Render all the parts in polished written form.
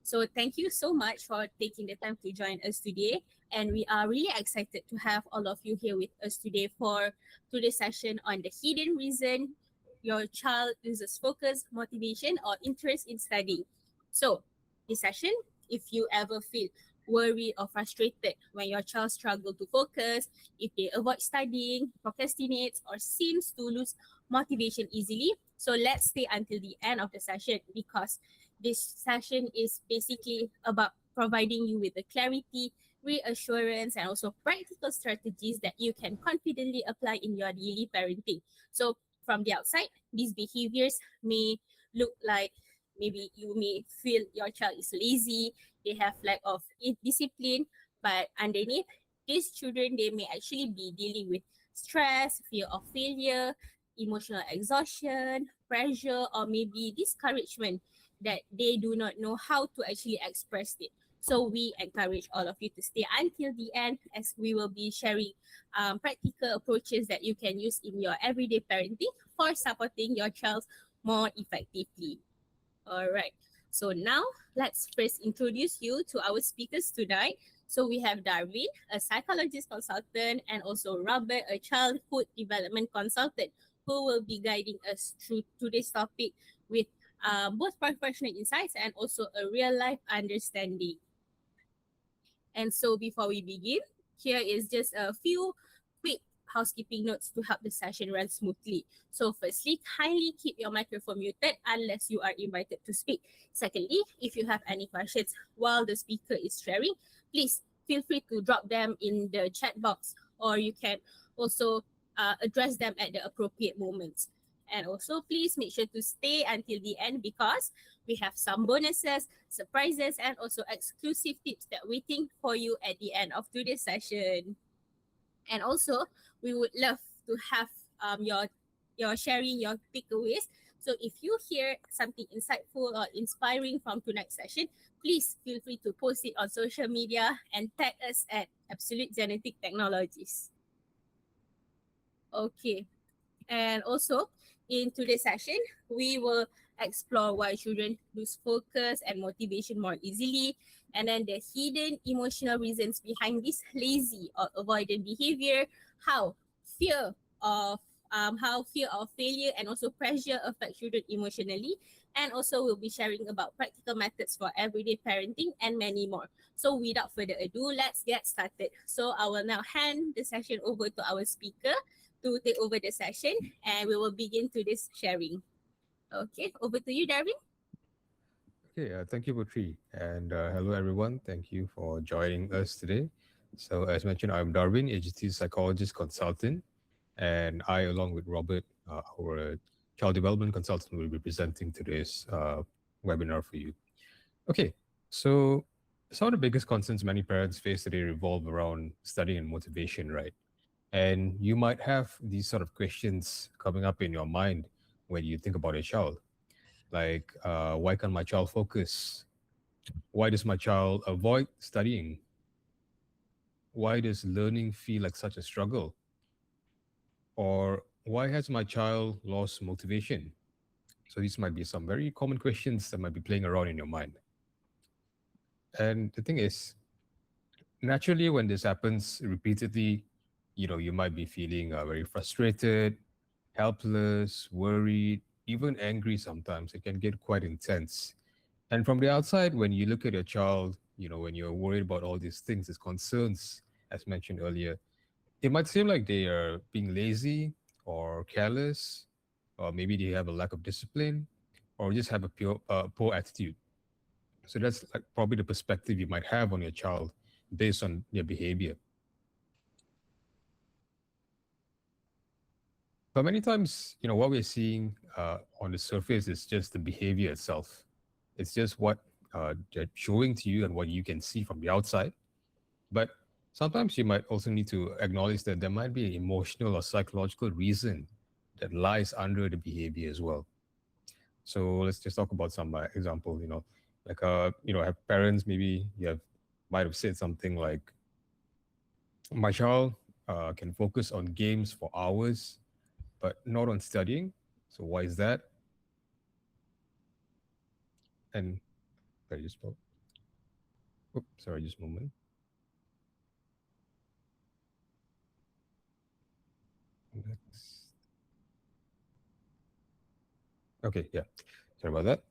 So thank you so much for taking the time to join us today. And we are really excited to have all of you here with us today for today's session on the hidden reason your child loses focus, motivation, or interest in studying. So this session, if you ever feel worried or frustrated when your child struggles to focus, if they avoid studying, procrastinates, or seems to lose motivation easily, so let's stay until the end of the session because this session is basically about providing you with the clarity, reassurance, and also practical strategies that you can confidently apply in your daily parenting. So from the outside, these behaviors may look like maybe you may feel your child is lazy, they have lack of discipline, but underneath, these children, they may actually be dealing with stress, fear of failure, emotional exhaustion, pressure, or maybe discouragement that they do not know how to actually express it. So we encourage all of you to stay until the end as we will be sharing practical approaches that you can use in your everyday parenting for supporting your child more effectively. All right. So now let's first introduce you to our speakers tonight. So we have Darwin, a psychologist consultant, and also Robert, a childhood development consultant, who will be guiding us through today's topic with both professional insights and also a real life understanding. And so before we begin, here is just a few quick housekeeping notes to help the session run smoothly. So firstly, kindly keep your microphone muted unless you are invited to speak. Secondly, if you have any questions while the speaker is sharing, please feel free to drop them in the chat box or you can also address them at the appropriate moments. And also, please make sure to stay until the end because we have some bonuses, surprises, and also exclusive tips that waiting for you at the end of today's session. And also, we would love to have your sharing your takeaways. So if you hear something insightful or inspiring from tonight's session, please feel free to post it on social media and tag us at Absolute Genetic Technologies. Okay. And also, in today's session, we will explore why children lose focus and motivation more easily, and then the hidden emotional reasons behind this lazy or avoidant behavior, how fear of how fear of failure and also pressure affect children emotionally, and also we'll be sharing about practical methods for everyday parenting and many more. So without further ado, let's get started. So I will now hand the session over to our speaker to take over the session and we will begin today's sharing. Okay, over to you, Darwin. Okay, thank you, Putri. And hello, everyone. Thank you for joining us today. So, as mentioned, I'm Darwin, AGT psychologist consultant, and I, along with Robert, our child development consultant, will be presenting today's webinar for you. Okay, so some of the biggest concerns many parents face today revolve around study and motivation, right? And you might have these sort of questions coming up in your mind when you think about a child, like why can't my child focus? Why does my child avoid studying? Why does learning feel like such a struggle? Or why has my child lost motivation? So these might be some very common questions that might be playing around in your mind. And the thing is, naturally, when this happens repeatedly, you might be feeling very frustrated, helpless, worried, even angry sometimes. It can get quite intense. And from the outside, when you look at your child, when you're worried about all these things, these concerns, as mentioned earlier, it might seem like they are being lazy or careless, or maybe they have a lack of discipline, or just have a poor attitude. So that's like probably the perspective you might have on your child based on their behavior. But many times, what we're seeing on the surface is just the behavior itself. It's just what they're showing to you and what you can see from the outside. But sometimes you might also need to acknowledge that there might be an emotional or psychological reason that lies under the behavior as well. So let's just talk about some example. Like have parents maybe you have might have said something like, "My child can focus on games for hours, but not on studying. So why is that?" And I just spoke. Oops, sorry, just a moment. Next. Okay, yeah. Sorry about that.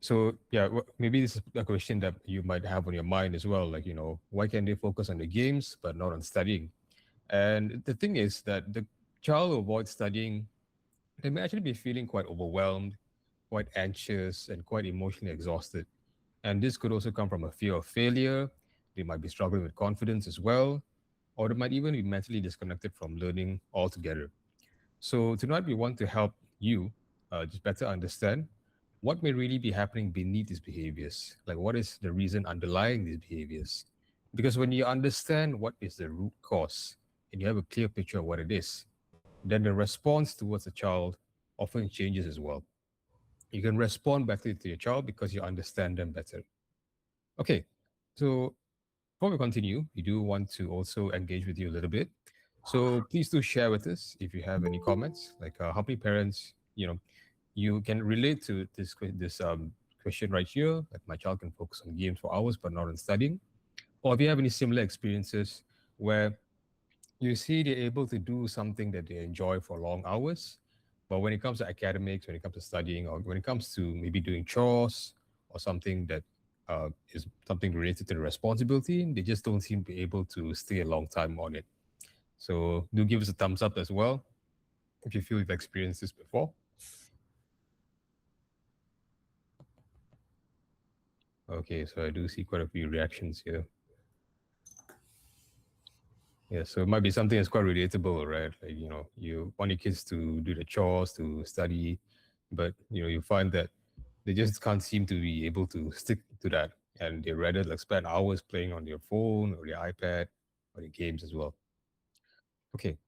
So yeah, maybe this is a question that you might have on your mind as well. Like, why can they focus on the games but not on studying? And the thing is that the child who avoids studying, they may actually be feeling quite overwhelmed, quite anxious, and quite emotionally exhausted. And this could also come from a fear of failure. They might be struggling with confidence as well, or they might even be mentally disconnected from learning altogether. So tonight we want to help you just better understand what may really be happening beneath these behaviors. Like, what is the reason underlying these behaviors? Because when you understand what is the root cause and you have a clear picture of what it is, then the response towards the child often changes as well. You can respond better to your child because you understand them better. Okay, so before we continue, we do want to also engage with you a little bit. So please do share with us if you have any comments, like how many parents, you can relate to this question right here. Like my child can focus on games for hours but not on studying, or if you have any similar experiences where you see they're able to do something that they enjoy for long hours, but when it comes to academics, when it comes to studying, or when it comes to maybe doing chores or something that is something related to the responsibility, they just don't seem to be able to stay a long time on it. So do give us a thumbs up as well if you feel you've experienced this before. Okay, so I do see quite a few reactions here. Yeah, so it might be something that's quite relatable, right? Like, you want your kids to do the chores, to study, but you find that they just can't seem to be able to stick to that. And they rather like spend hours playing on their phone or their iPad or the games as well. Okay,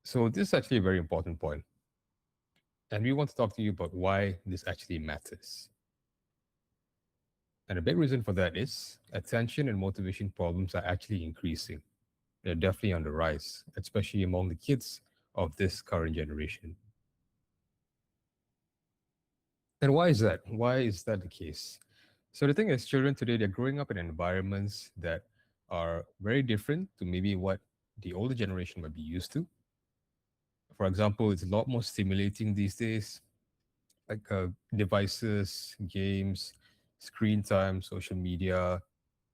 so this is actually a very important point. And we want to talk to you about why this actually matters. And a big reason for that is attention and motivation problems are actually increasing. They're definitely on the rise, especially among the kids of this current generation. And why is that? Why is that the case? So the thing is, children today, they're growing up in environments that are very different to maybe what the older generation might be used to. For example, it's a lot more stimulating these days, like devices, games, screen time, social media.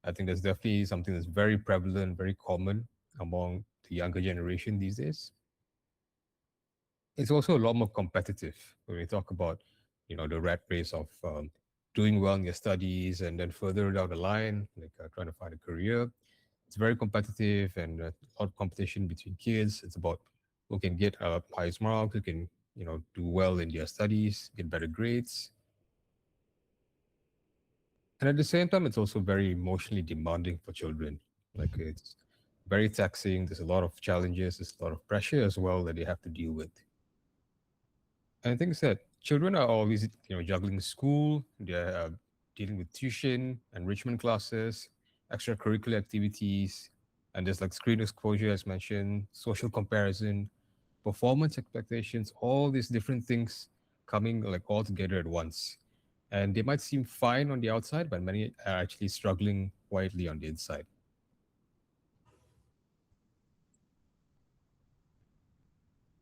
I think that's definitely something that's very prevalent, very common among the younger generation these days. It's also a lot more competitive when we talk about the rat race of doing well in your studies and then further down the line like trying to find a career. It's very competitive and a lot of competition between kids. It's about who can get highest marks, who can do well in their studies, get better grades. And at the same time it's also very emotionally demanding for children. Like it's very taxing. There's a lot of challenges, there's a lot of pressure as well that they have to deal with. And the thing is that children are always, juggling school, they're dealing with tuition, enrichment classes, extracurricular activities, and there's like screen exposure, as mentioned, social comparison, performance expectations, all these different things coming like all together at once. And they might seem fine on the outside, but many are actually struggling quietly on the inside.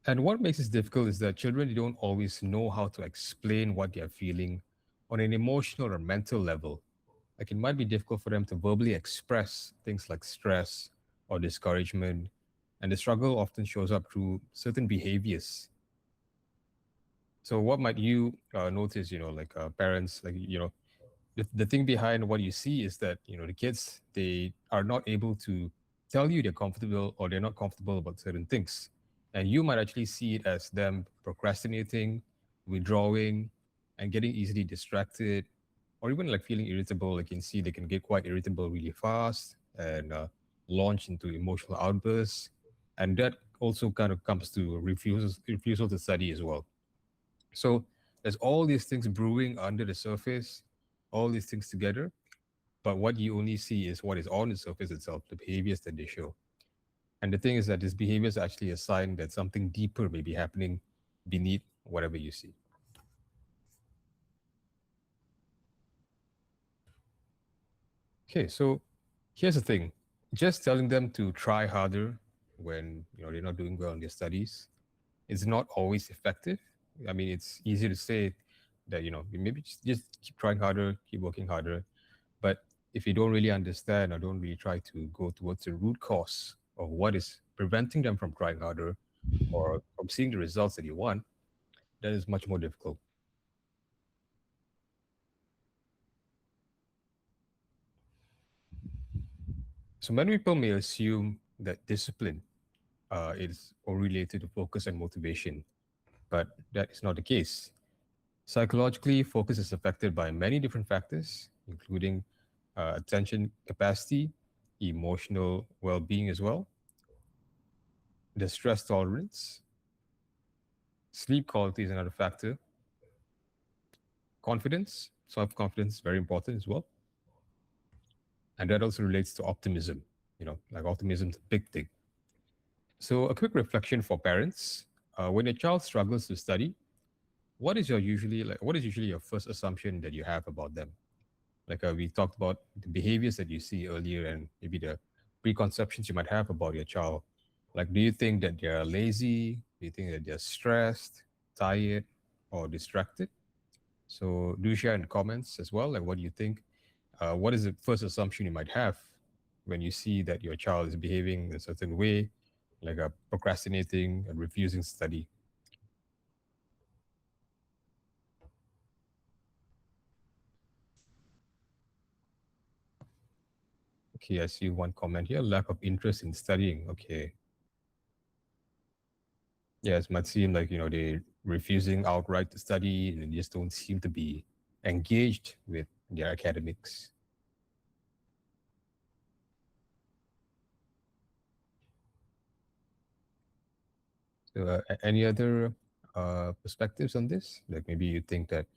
And what makes this difficult is that children they don't always know how to explain what they are feeling on an emotional or mental level. Like it might be difficult for them to verbally express things like stress or discouragement. And the struggle often shows up through certain behaviors. So, what might you notice, like parents, like, the thing behind what you see is that the kids they are not able to tell you they're comfortable or they're not comfortable about certain things, and you might actually see it as them procrastinating, withdrawing, and getting easily distracted, or even like feeling irritable. Like you can see they can get quite irritable really fast and launch into emotional outbursts, and that also kind of comes to refusal to study as well. So there's all these things brewing under the surface, all these things together. But what you only see is what is on the surface itself, the behaviors that they show. And the thing is that these behaviors are actually a sign that something deeper may be happening beneath whatever you see. Okay, so here's the thing. Just telling them to try harder when they're not doing well in their studies is not always effective. I mean, it's easy to say that maybe just keep trying harder, keep working harder. But if you don't really understand or don't really try to go towards the root cause of what is preventing them from trying harder or from seeing the results that you want, that is much more difficult. So many people may assume that discipline is all related to focus and motivation, but that is not the case. Psychologically, focus is affected by many different factors, including attention capacity, emotional well being as well, the stress tolerance, sleep quality is another factor, confidence, self confidence is very important as well. And that also relates to optimism. Like optimism is a big thing. So, a quick reflection for parents when a child struggles to study, what is usually your first assumption that you have about them? Like we talked about the behaviors that you see earlier and maybe the preconceptions you might have about your child. Like, do you think that they're lazy? Do you think that they're stressed, tired, or distracted? So do share in comments as well. Like, what do you think? What is the first assumption you might have when you see that your child is behaving a certain way, like procrastinating and refusing to study? Okay, I see one comment here: lack of interest in studying. Okay, yes, might seem like they refusing outright to study and they just don't seem to be engaged with their academics. So, any other perspectives on this? Like maybe you think that,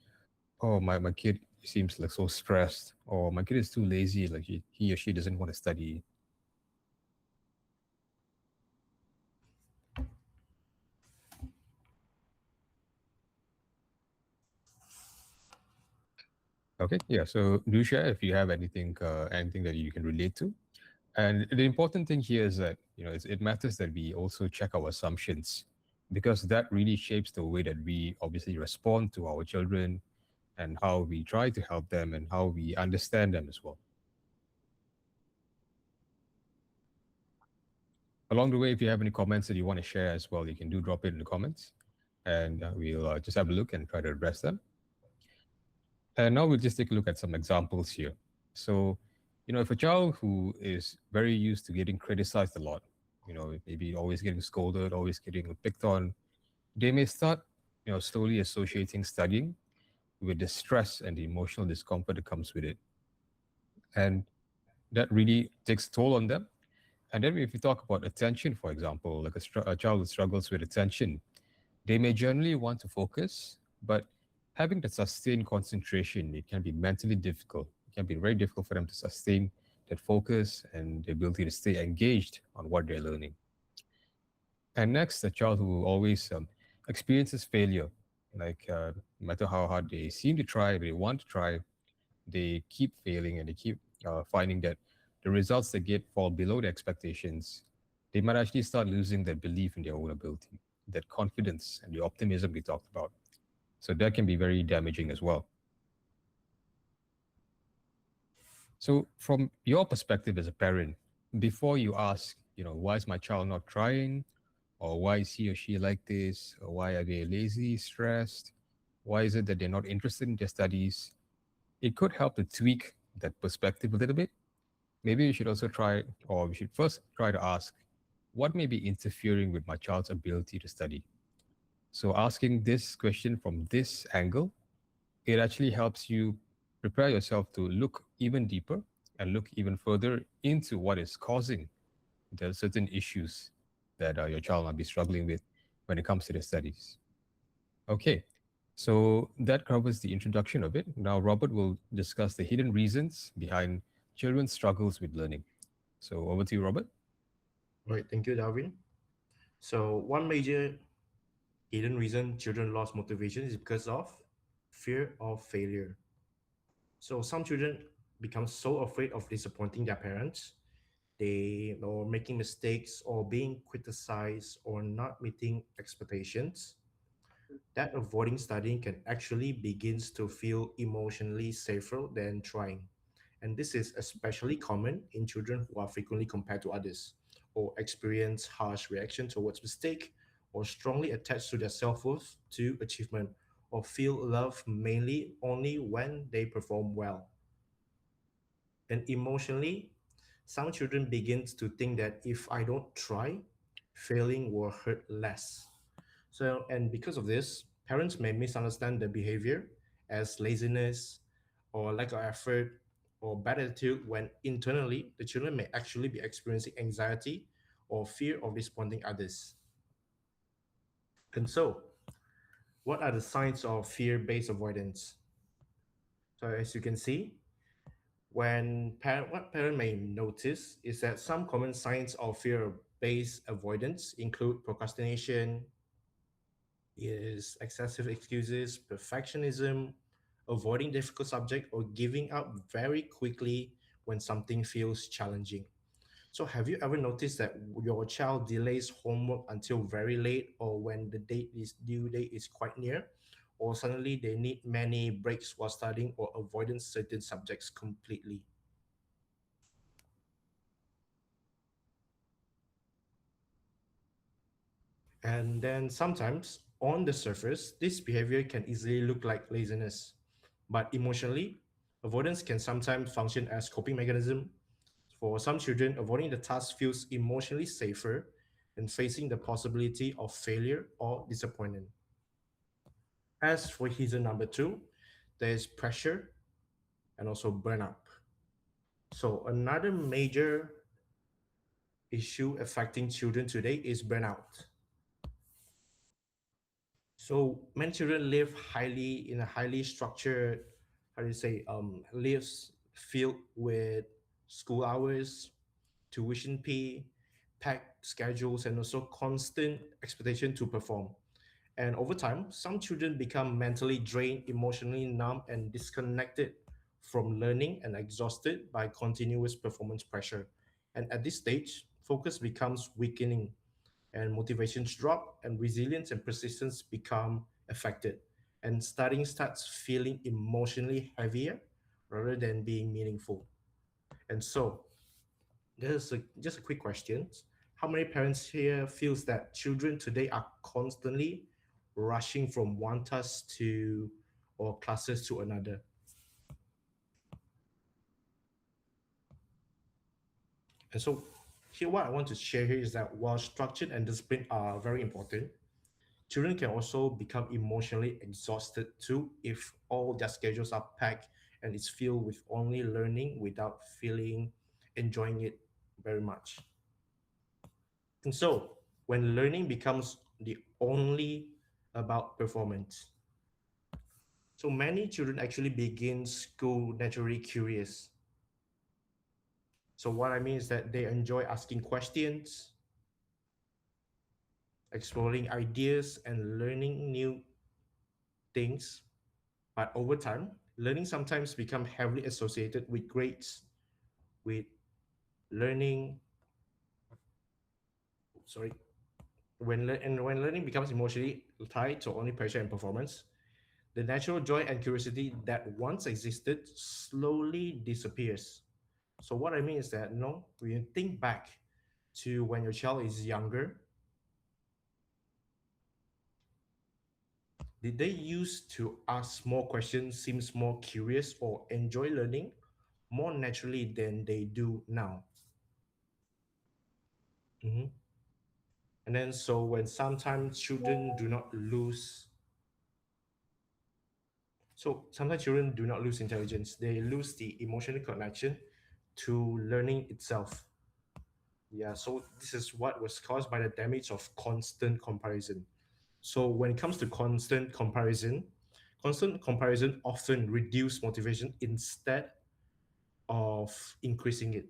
oh, my kid seems like so stressed, or my kid is too lazy, like he or she doesn't want to study. Okay, yeah. So do share if you have anything that you can relate to. And the important thing here is that it matters that we also check our assumptions, because that really shapes the way that we obviously respond to our children and how we try to help them and how we understand them as well. Along the way, if you have any comments that you want to share as well, you can do drop it in the comments, and we'll just have a look and try to address them. And now we'll just take a look at some examples here. So, if a child who is very used to getting criticized a lot, maybe always getting scolded, always getting picked on, they may start, slowly associating studying with the stress and the emotional discomfort that comes with it. And that really takes a toll on them. And then if you talk about attention, for example, like a child who struggles with attention, they may generally want to focus, but having the sustained concentration, it can be mentally difficult. It can be very difficult for them to sustain that focus and the ability to stay engaged on what they're learning. And next, the child who always experiences failure, like no matter how hard they seem to try, they want to try, they keep failing and they keep finding that the results they get fall below their expectations. They might actually start losing their belief in their own ability, that confidence and the optimism we talked about. So that can be very damaging as well. So from your perspective as a parent, before you ask, why is my child not trying? Or why is he or she like this? Or why are they lazy, stressed? Why is it that they're not interested in their studies? It could help to tweak that perspective a little bit. Maybe you should also try, or we should first try to ask, what may be interfering with my child's ability to study? So asking this question from this angle, it actually helps you prepare yourself to look even deeper and look even further into what is causing the certain issues that your child might be struggling with when it comes to their studies. Okay, so that covers the introduction of it. Now, Robert will discuss the hidden reasons behind children's struggles with learning. So, over to you, Robert. Right, thank you, Darwin. So, one major hidden reason children lost motivation is because of fear of failure. So, some children become so afraid of disappointing their parents, they or making mistakes or being criticized or not meeting expectations, that avoiding studying can actually begins to feel emotionally safer than trying. And this is especially common in children who are frequently compared to others, or experience harsh reaction towards mistake, or strongly attached to their self-worth to achievement, or feel love mainly only when they perform well. And emotionally, some children begins to think that if I don't try, failing will hurt less. So, and because of this, parents may misunderstand the behavior as laziness or lack of effort or bad attitude when internally the children may actually be experiencing anxiety or fear of disappointing others. And so, what are the signs of fear based avoidance? So, as you can see, what parent may notice is that some common signs of fear based avoidance include procrastination, is excessive excuses, perfectionism, avoiding difficult subject, or giving up very quickly when something feels challenging. So, have you ever noticed that your child delays homework until very late, or when the due date is quite near, or suddenly they need many breaks while studying, or avoiding certain subjects completely? And then sometimes, on the surface, this behavior can easily look like laziness. But emotionally, avoidance can sometimes function as coping mechanism. For some children, avoiding the task feels emotionally safer than facing the possibility of failure or disappointment. As for reason number two, there is pressure and also burnout. So another major issue affecting children today is burnout. So many children live highly in a highly structured, how do you say, lives filled with school hours, tuition fee, packed schedules, and also constant expectation to perform. And over time, some children become mentally drained, emotionally numb, and disconnected from learning and exhausted by continuous performance pressure. And at this stage, focus becomes weakening and motivations drop and resilience and persistence become affected. And studying starts feeling emotionally heavier rather than being meaningful. And so, just a quick question. How many parents here feels that children today are constantly rushing from one task to or classes to another? And so here what I want to share here is that while structure and discipline are very important, children can also become emotionally exhausted too if all their schedules are packed and it's filled with only learning without feeling enjoying it very much. And so when learning becomes the only about performance, so many children actually begin school naturally curious. So what I mean is that they enjoy asking questions, exploring ideas, and learning new things. But over time, learning sometimes become heavily associated with grades, with learning, sorry, when learning becomes emotionally tied to only pressure and performance, the natural joy and curiosity that once existed slowly disappears. So what I mean is that no, when you think back to when your child is younger, did they used to ask more questions, seems more curious, or enjoy learning more naturally than they do now? Mhm. And then so when sometimes children do not lose, so sometimes children do not lose intelligence, they lose the emotional connection to learning itself. Yeah, so this is what was caused by the damage of constant comparison. So when it comes to constant comparison often reduce motivation instead of increasing it.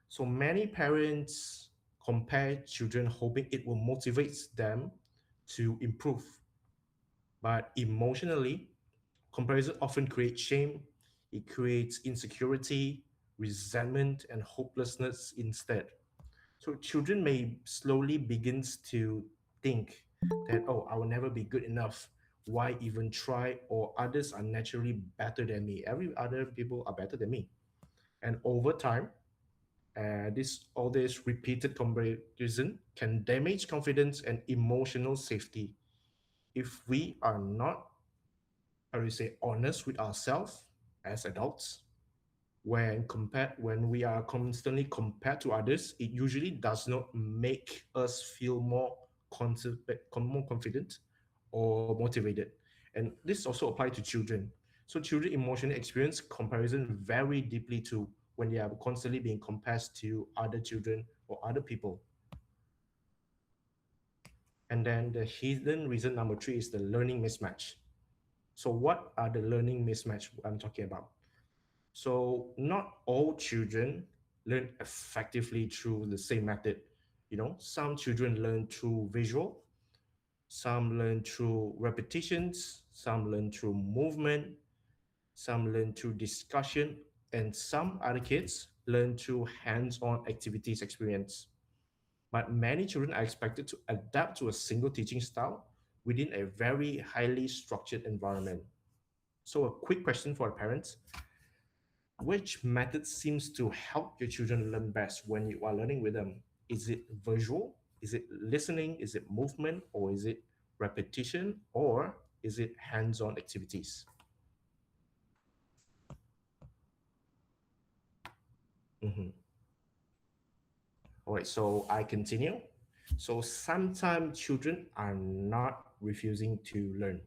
So many parents compare children hoping it will motivate them to improve. But emotionally, comparison often creates shame. It creates insecurity, resentment, and hopelessness instead. So children may slowly begins to think that, oh, I will never be good enough. Why even try? Or others are naturally better than me. Every other people are better than me. And over time, this all this repeated comparison can damage confidence and emotional safety if we are not, how do you say, honest with ourselves as adults. When we are constantly compared to others, it usually does not make us feel more confident or motivated. And this also applies to children. So children emotionally experience comparison very deeply too when they are constantly being compared to other children or other people. And then the hidden reason number three is the learning mismatch. So what are the learning mismatch I'm talking about? So not all children learn effectively through the same method. Some children learn through visual, some learn through repetitions, some learn through movement, some learn through discussion, and some other kids learn through hands-on activities experience. But many children are expected to adapt to a single teaching style within a very highly structured environment. So a quick question for the parents: which method seems to help your children learn best when you are learning with them? Is it visual? Is it listening? Is it movement? Or is it repetition? Or is it hands-on activities? Mhm. All right, so I continue. So sometimes children are not refusing to learn.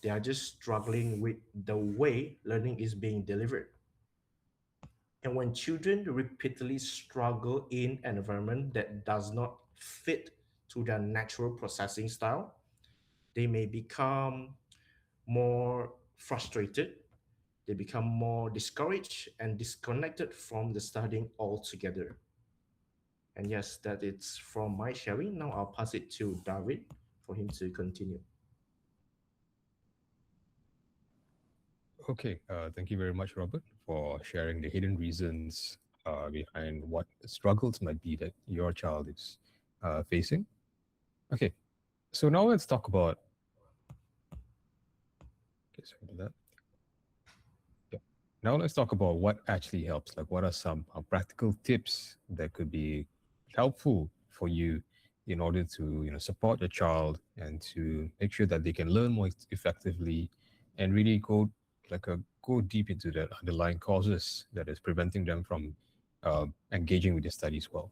They are just struggling with the way learning is being delivered. And when children repeatedly struggle in an environment that does not fit to their natural processing style, they may become more frustrated, they become more discouraged and disconnected from the studying altogether. And yes, that is from my sharing. Now I'll pass it to David for him to continue. Okay, thank you very much, Robert, for sharing the hidden reasons behind what struggles might be that your child is facing. Okay, so now let's talk about. Okay, sorry about that. Yeah. Now let's talk about what actually helps. Like, what are some practical tips that could be helpful for you in order to support your child and to make sure that they can learn more effectively and really go deep into the underlying causes that is preventing them from engaging with their studies well.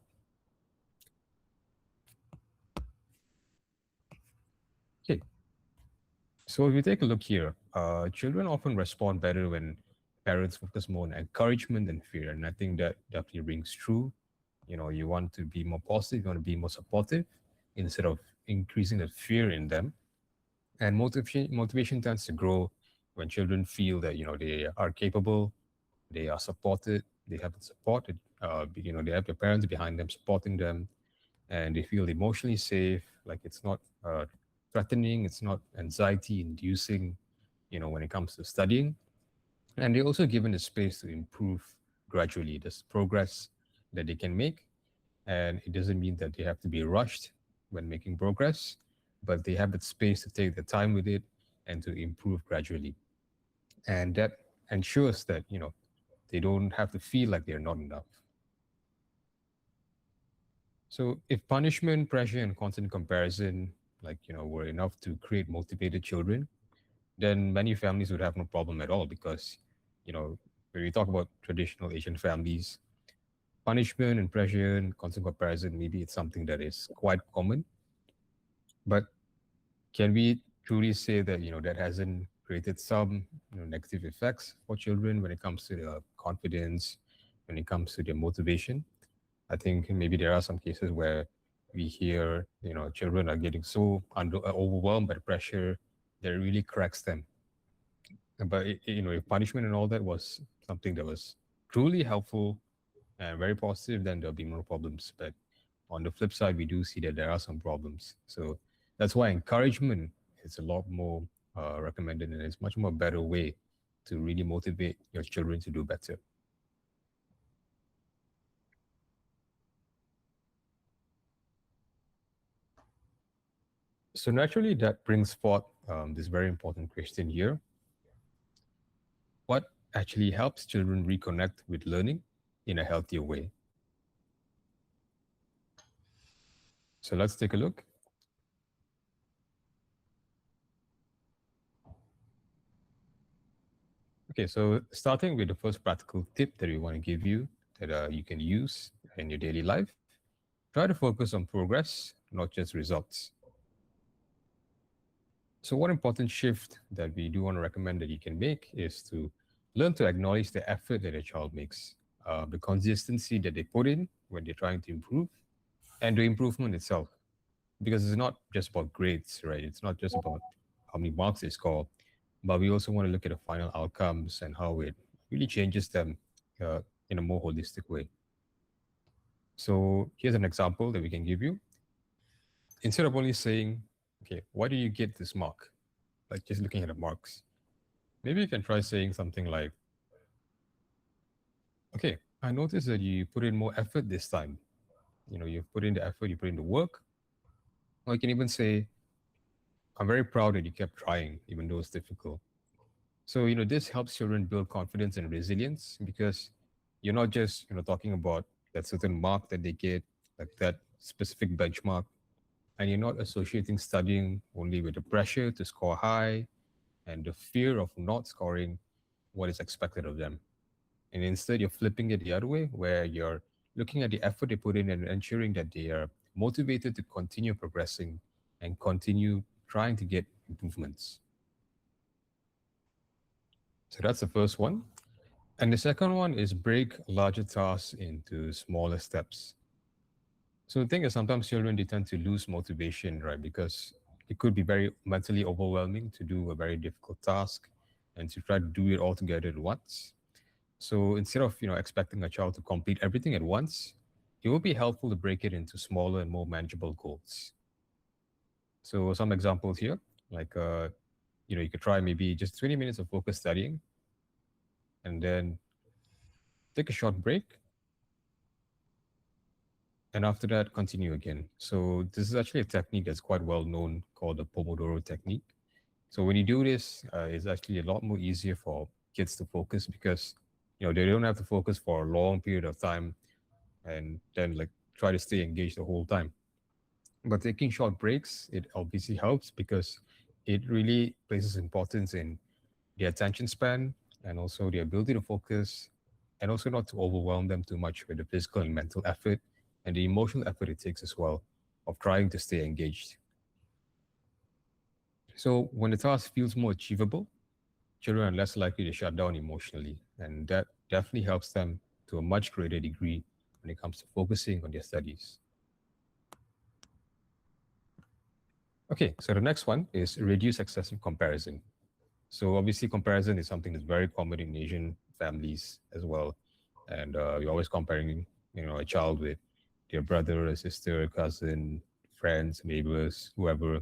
Okay, so if you take a look here, children often respond better when parents focus more on encouragement than fear, and I think that definitely rings true. You want to be more positive, you want to be more supportive instead of increasing the fear in them. And motivation tends to grow when children feel that they are capable, they are supported, they have the support, they have their parents behind them supporting them, and they feel emotionally safe. Like it's not threatening, it's not anxiety inducing. When it comes to studying, and they're also given the space to improve gradually. There's progress that they can make, and it doesn't mean that they have to be rushed when making progress, but they have the space to take the time with it and to improve gradually. And that ensures that they don't have to feel like they're not enough. So if punishment, pressure, and constant comparison, were enough to create motivated children, then many families would have no problem at all because, when we talk about traditional Asian families, punishment and pressure and constant comparison, maybe it's something that is quite common. But can we truly say that that hasn't created some negative effects for children when it comes to their confidence, when it comes to their motivation? I think maybe there are some cases where we hear children are getting so overwhelmed by the pressure that it really cracks them. But if punishment and all that was something that was truly helpful and very positive, then there'll be no problems. But on the flip side, we do see that there are some problems. So that's why encouragement is a lot more recommended, and it's much more better way to really motivate your children to do better. So naturally, that brings forth this very important question here. What actually helps children reconnect with learning in a healthier way? So let's take a look. Okay, so starting with the first practical tip that we want to give you that you can use in your daily life, try to focus on progress, not just results. So, one important shift that we do want to recommend that you can make is to learn to acknowledge the effort that a child makes, the consistency that they put in when they're trying to improve, and the improvement itself. Because it's not just about grades, right? It's not just about how many marks they score, but we also want to look at the final outcomes and how it really changes them uh, in a more holistic way. So here's an example that we can give you. Instead of only saying, okay, why do you get this mark? Like just looking at the marks. Maybe you can try saying something like, okay, I noticed that you put in more effort this time. You know, you've put in the effort, you put in the work. Or you can even say, I'm very proud that you kept trying, even though it's difficult. So, this helps children build confidence and resilience because you're not just, talking about that certain mark that they get, like that specific benchmark, and you're not associating studying only with the pressure to score high and the fear of not scoring what is expected of them. And instead, you're flipping it the other way, where you're looking at the effort they put in and ensuring that they are motivated to continue progressing and continue trying to get improvements. So that's the first one. And the second one is break larger tasks into smaller steps. So the thing is, sometimes children they tend to lose motivation, right? Because it could be very mentally overwhelming to do a very difficult task and to try to do it all together at once. So instead of expecting a child to complete everything at once, it will be helpful to break it into smaller and more manageable goals. So some examples here, like you could try maybe just 20 minutes of focused studying, and then take a short break, and after that continue again. So this is actually a technique that's quite well known called the Pomodoro technique. So when you do this, it's actually a lot more easier for kids to focus because they don't have to focus for a long period of time and then like try to stay engaged the whole time. But taking short breaks, it obviously helps because it really places importance in the attention span and also the ability to focus and also not to overwhelm them too much with the physical and mental effort and the emotional effort it takes as well of trying to stay engaged. So when the task feels more achievable, children are less likely to shut down emotionally, and that definitely helps them to a much greater degree when it comes to focusing on their studies. Okay, so the next one is reduce excessive comparison. So obviously, comparison is something that's very common in Asian families as well, and you're always comparing, a child with their brother, a sister, a cousin, friends, neighbors, whoever.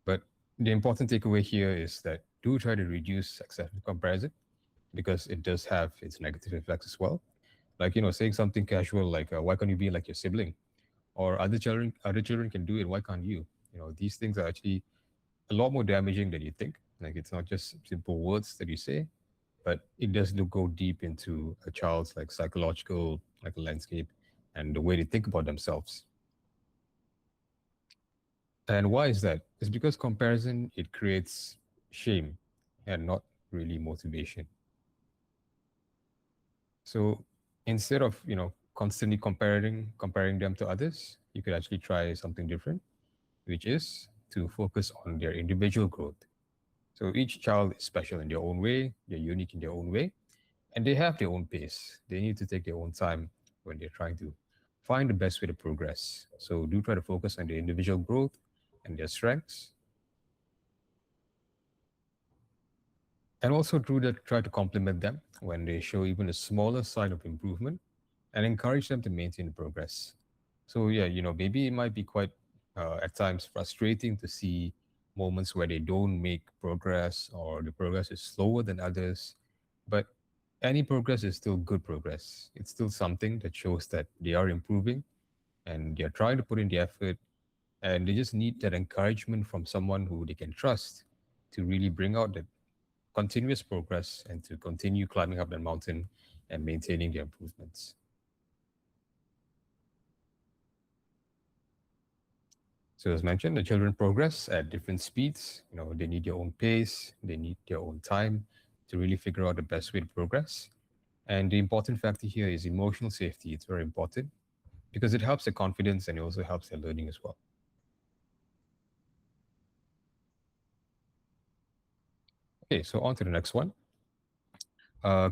But the important takeaway here is that do try to reduce excessive comparison because it does have its negative effects as well. Like saying something casual like "Why can't you be like your sibling?" or "Other children can do it. Why can't you?" These things are actually a lot more damaging than you think. Like it's not just simple words that you say, but it does go deep into a child's like psychological like landscape and the way they think about themselves. And why is that? It's because comparison it creates shame and not really motivation. So instead of constantly comparing them to others, you could actually try something different, which is to focus on their individual growth. So each child is special in their own way, they're unique in their own way, and they have their own pace. They need to take their own time when they're trying to find the best way to progress. So do try to focus on their individual growth and their strengths. And also do that, try to compliment them when they show even a smaller sign of improvement and encourage them to maintain the progress. So yeah, maybe it might be quite at times frustrating to see moments where they don't make progress or the progress is slower than others. But any progress is still good progress. It's still something that shows that they are improving and they're trying to put in the effort, and they just need that encouragement from someone who they can trust to really bring out that continuous progress and to continue climbing up that mountain and maintaining their improvements. So as mentioned, the children progress at different speeds. They need their own pace, they need their own time to really figure out the best way to progress. And the important factor here is emotional safety. It's very important because it helps their confidence and it also helps their learning as well. Okay, so on to the next one.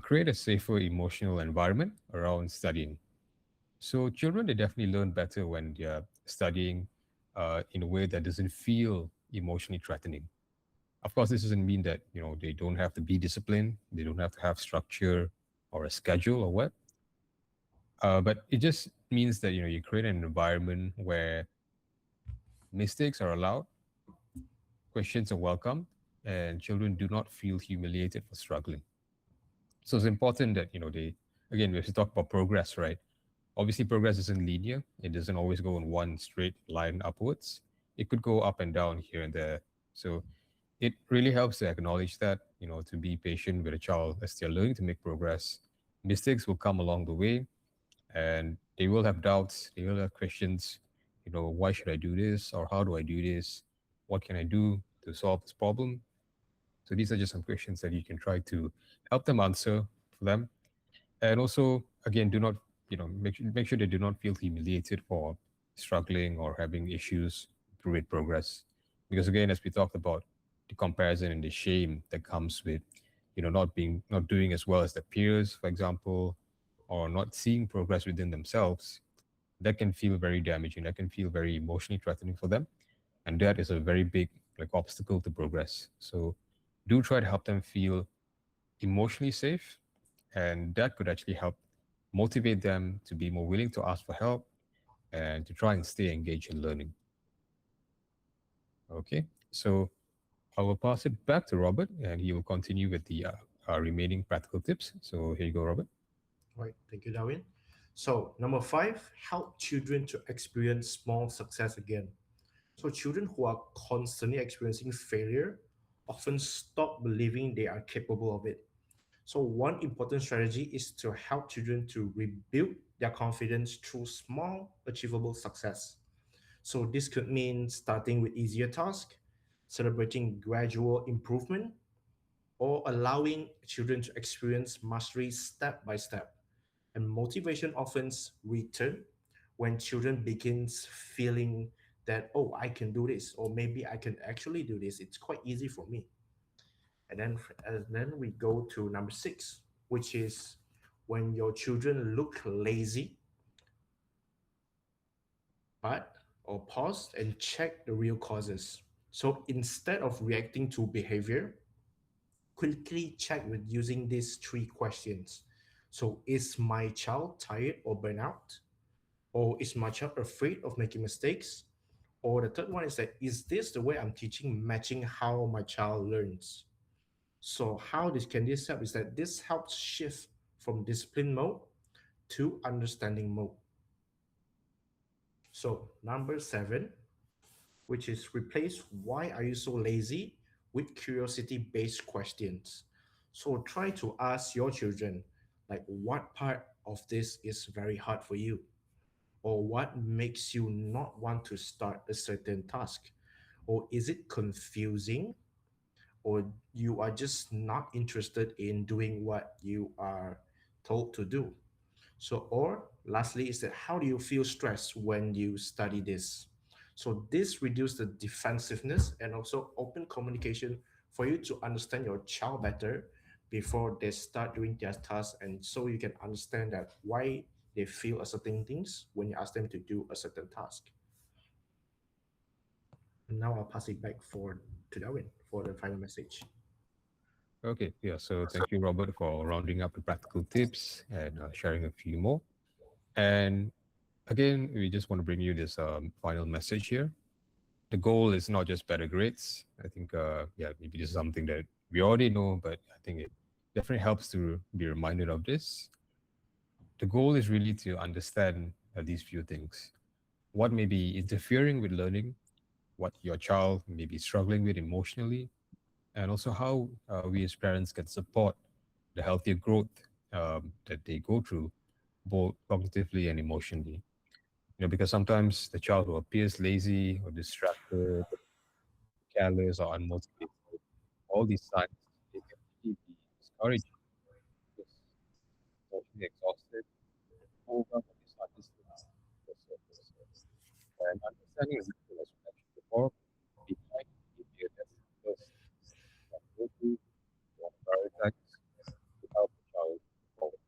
Create a safer emotional environment around studying. So children, they definitely learn better when they're studying in a way that doesn't feel emotionally threatening. Of course, this doesn't mean that they don't have to be disciplined, they don't have to have structure or a schedule or what. But it just means that you create an environment where mistakes are allowed, questions are welcome, and children do not feel humiliated for struggling. So it's important that they, again, we have to talk about progress, right? Obviously, progress isn't linear. It doesn't always go in one straight line upwards. It could go up and down here and there. So it really helps to acknowledge that, to be patient with a child as they're learning to make progress. Mistakes will come along the way and they will have doubts, they will have questions, why should I do this or how do I do this? What can I do to solve this problem? So these are just some questions that you can try to help them answer for them. And also, again, do not, make sure they do not feel humiliated for struggling or having issues with progress. Because again, as we talked about, the comparison and the shame that comes with, not doing as well as their peers, for example, or not seeing progress within themselves, that can feel very damaging. That can feel very emotionally threatening for them. And that is a very big obstacle to progress. So do try to help them feel emotionally safe, and that could actually help motivate them to be more willing to ask for help and to try and stay engaged in learning. Okay, so I will pass it back to Robert and he will continue with the remaining practical tips. So here you go, Robert. Right. Thank you, Darwin. So, number five, help children to experience small success again. So, children who are constantly experiencing failure often stop believing they are capable of it. So, one important strategy is to help children to rebuild their confidence through small, achievable success. So, this could mean starting with easier tasks, celebrating gradual improvement, or allowing children to experience mastery step by step. And motivation often return when children begins feeling that, oh, I can do this, or maybe I can actually do this, it's quite easy for me. And then we go to number six, which is when your children look lazy, but or pause and check the real causes. So instead of reacting to behavior, quickly check with using these three questions. So is my child tired or burnt out? Or is my child afraid of making mistakes? Or the third one is that, is this the way I'm teaching matching how my child learns? So how this help is that this helps shift from discipline mode to understanding mode. So number seven, which is replace why are you so lazy with curiosity based questions. So try to ask your children, like, what part of this is very hard for you? Or what makes you not want to start a certain task? Or is it confusing? Or you are just not interested in doing what you are told to do? So, or lastly, is that how do you feel stressed when you study this? So, this reduce the defensiveness and also open communication for you to understand your child better before they start doing their tasks, and so you can understand that why they feel a certain things when you ask them to do a certain task. And now I'll pass it back for to Darwin for the final message. Okay, yeah, so thank you, Robert, for rounding up the practical tips and sharing a few more. And again, we just want to bring you this final message here. the goal is not just better grades. I think, yeah, maybe this is something that we already know, but I think it definitely helps to be reminded of this. The goal is really to understand these few things. What may be interfering with learning, what your child may be struggling with emotionally, and also how we as parents can support the healthier growth that they go through, both cognitively and emotionally. Because sometimes the child who appears lazy or distracted, careless or unmotivated, all these signs, they can really be discouraging because emotionally exhausted, overwhelmed, or misunderstood the surface. And understanding the ritual, as we mentioned before, behind behavior that's the first that go to want to prioritize to help the child forward.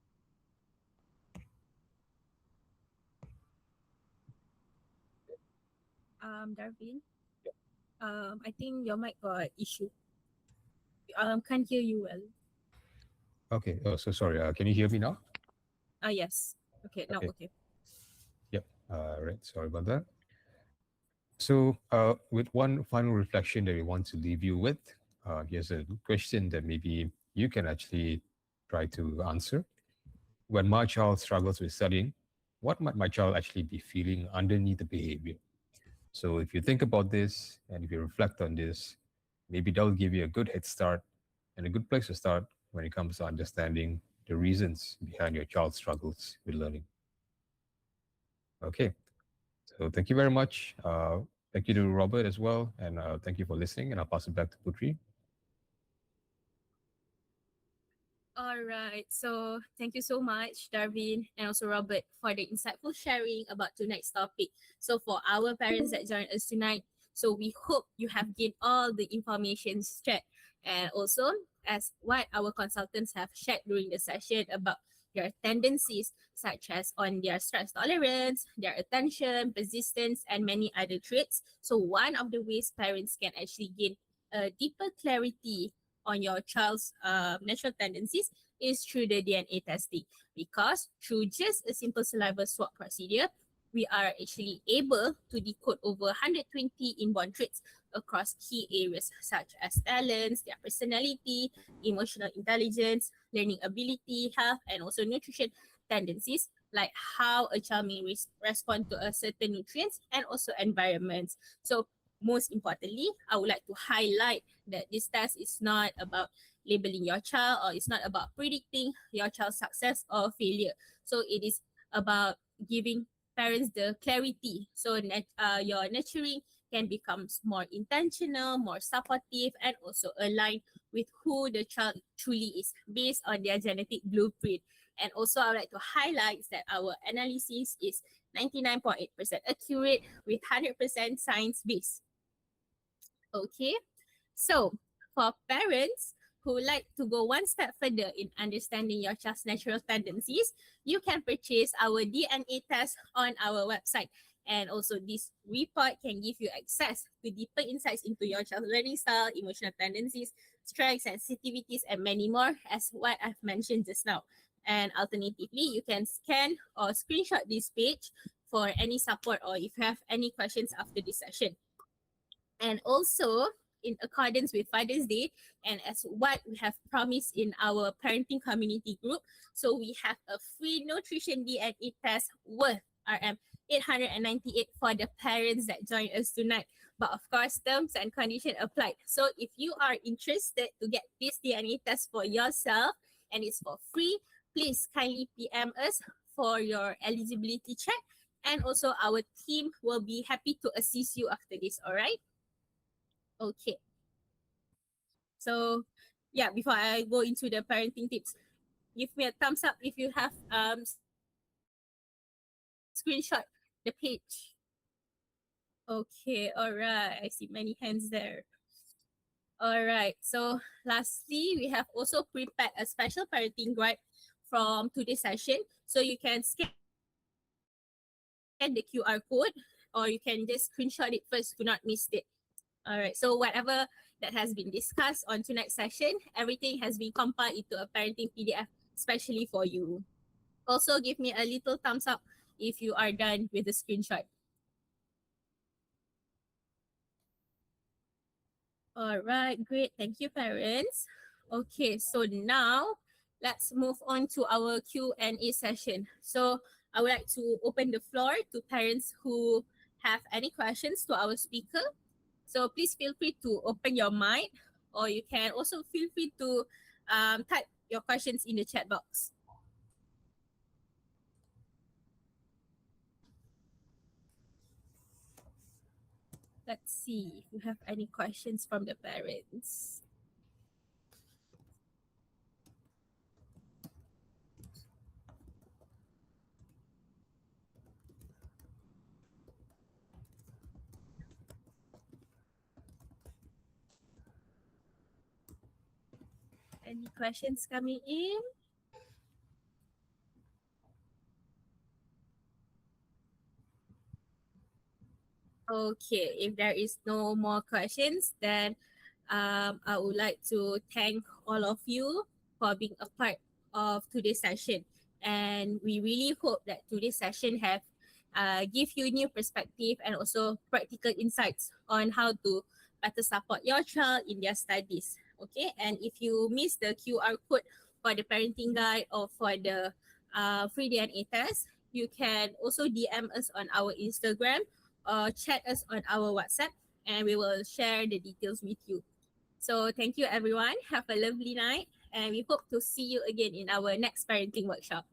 Darwin, Yeah. I think your mic got issue. Can't hear you well. Okay. Oh, so sorry. Can you hear me now? Yes. Okay, now Okay. okay. Yep. Right. Sorry about that. So, with one final reflection that we want to leave you with, here's a question that maybe you can actually try to answer. When my child struggles with studying, what might my child actually be feeling underneath the behavior? So, if you think about this and if you reflect on this, maybe that'll give you a good head start and a good place to start when it comes to understanding the reasons behind your child's struggles with learning. Okay. So thank you very much. Thank you to Robert as well. And thank you for listening. And I'll pass it back to Putri. All right. So thank you so much, Darwin, and also Robert, for the insightful sharing about tonight's topic. So for our parents that join us tonight, so we hope you have gained all the information shared, and also as what our consultants have shared during the session about their tendencies, such as on their stress tolerance, their attention, persistence, and many other traits. So one of the ways parents can actually gain a deeper clarity on your child's natural tendencies is through the DNA testing, because through just a simple saliva swab procedure, we are actually able to decode over 120 inborn traits across key areas such as talents, their personality, emotional intelligence, learning ability, health, and also nutrition tendencies, like how a child may respond to a certain nutrients and also environments. So most importantly, I would like to highlight that this test is not about labeling your child, or it's not about predicting your child's success or failure. So it is about giving parents the clarity, so your nurturing can become more intentional, more supportive, and also aligned with who the child truly is based on their genetic blueprint. And also, I would like to highlight that our analysis is 99.8% accurate with 100% science based. Okay, so for parents who like to go one step further in understanding your child's natural tendencies, you can purchase our DNA test on our website. And also, this report can give you access to deeper insights into your child's learning style, emotional tendencies, strengths, sensitivities, and many more, as what I've mentioned just now. And alternatively, you can scan or screenshot this page for any support, or if you have any questions after this session. And also, in accordance with Father's Day, and as what we have promised in our parenting community group, so we have a free nutrition DNA test worth RM 898 for the parents that join us tonight. But of course, terms and conditions applied. So if you are interested to get this DNA test for yourself and it's for free, please kindly PM us for your eligibility check. And also, our team will be happy to assist you after this, all right? Okay. So yeah, before I go into the parenting tips, give me a thumbs up if you have screenshot the page. Okay, all right. I see many hands there. All right. So lastly, we have also prepared a special parenting guide from today's session. So you can scan the QR code, or you can just screenshot it first to not miss it. All right. So whatever that has been discussed on tonight's session, everything has been compiled into a parenting PDF especially for you. Also, give me a little thumbs up if you are done with the screenshot. All right, great. Thank you, parents. Okay, so now let's move on to our Q&A session. So I would like to open the floor to parents who have any questions to our speaker. So please feel free to open your mic, or you can also feel free to type your questions in the chat box. Let's see if you have any questions from the parents. Any questions coming in? Okay, if there is no more questions, then I would like to thank all of you for being a part of today's session. And we really hope that today's session have give you new perspective and also practical insights on how to better support your child in their studies. Okay, and if you miss the QR code for the parenting guide or for the free DNA test, you can also DM us on our Instagram or chat us on our WhatsApp, and we will share the details with you. So thank you everyone. Have a lovely night, and we hope to see you again in our next parenting workshop.